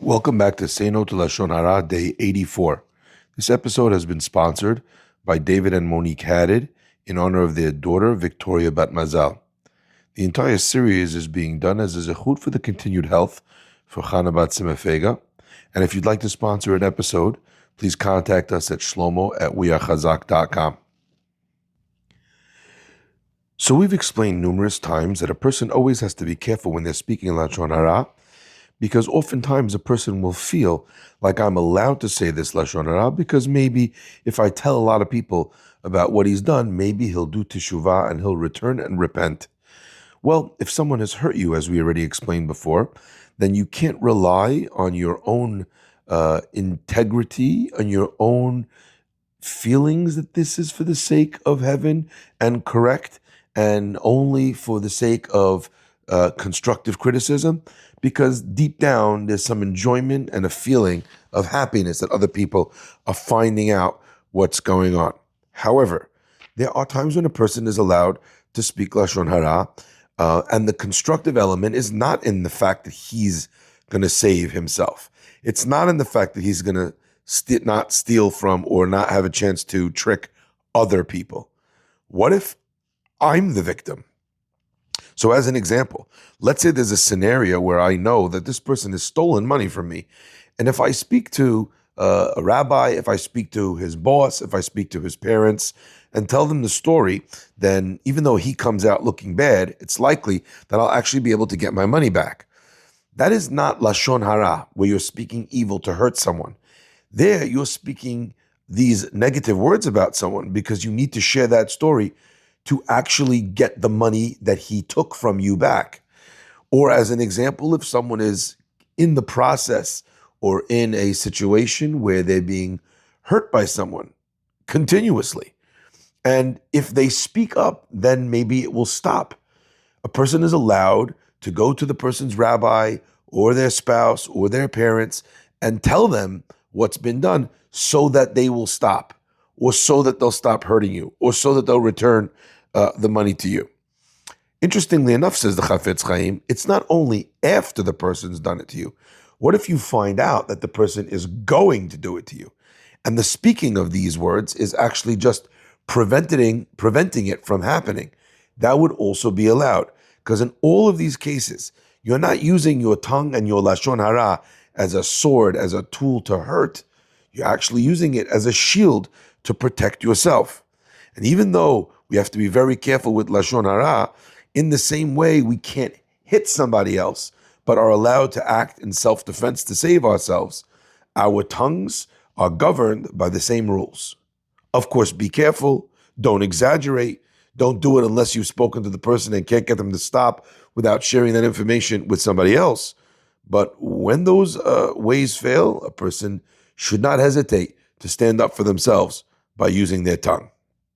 Welcome back to Say No To Lashon Hara, day 84. This episode has been sponsored by David and Monique Haddad in honor of their daughter, Victoria Bat Mazal. The entire series is being done as a zechut for the continued health for Chana Bat Simefega. And if you'd like to sponsor an episode, please contact us at shlomo@wearechazak.com. So we've explained numerous times that a person always has to be careful when they're speaking Lashon Hara, because oftentimes a person will feel like I'm allowed to say this Lashon Hara because maybe if I tell a lot of people about what he's done, maybe he'll do teshuvah and he'll return and repent. Well, if someone has hurt you, as we already explained before, then you can't rely on your own integrity, on your own feelings that this is for the sake of heaven and correct, and only for the sake of constructive criticism, because deep down there's some enjoyment and a feeling of happiness that other people are finding out what's going on. However, there are times when a person is allowed to speak Lashon Hara, and the constructive element is not in the fact that he's going to save himself. It's not in the fact that he's going to not steal from or not have a chance to trick other people. What if I'm the victim? So as an example, let's say there's a scenario where I know that this person has stolen money from me. And if I speak to a rabbi, if I speak to his boss, if I speak to his parents and tell them the story, then even though he comes out looking bad, it's likely that I'll actually be able to get my money back. That is not Lashon Hara, where you're speaking evil to hurt someone. There, you're speaking these negative words about someone because you need to share that story to actually get the money that he took from you back. Or as an example, if someone is in the process or in a situation where they're being hurt by someone continuously, and if they speak up, then maybe it will stop. A person is allowed to go to the person's rabbi or their spouse or their parents and tell them what's been done so that they will stop, or so that they'll stop hurting you, or so that they'll return the money to you. Interestingly enough, says the Chafetz Chaim, it's not only after the person's done it to you. What if you find out that the person is going to do it to you? And the speaking of these words is actually just preventing it from happening. That would also be allowed. Because in all of these cases, you're not using your tongue and your Lashon Hara as a sword, as a tool to hurt. You're actually using it as a shield to protect yourself. And even though we have to be very careful with Lashon Hara, in the same way we can't hit somebody else, but are allowed to act in self-defense to save ourselves, our tongues are governed by the same rules. Of course, be careful, don't exaggerate, don't do it unless you've spoken to the person and can't get them to stop without sharing that information with somebody else. But when those ways fail, a person should not hesitate to stand up for themselves by using their tongue.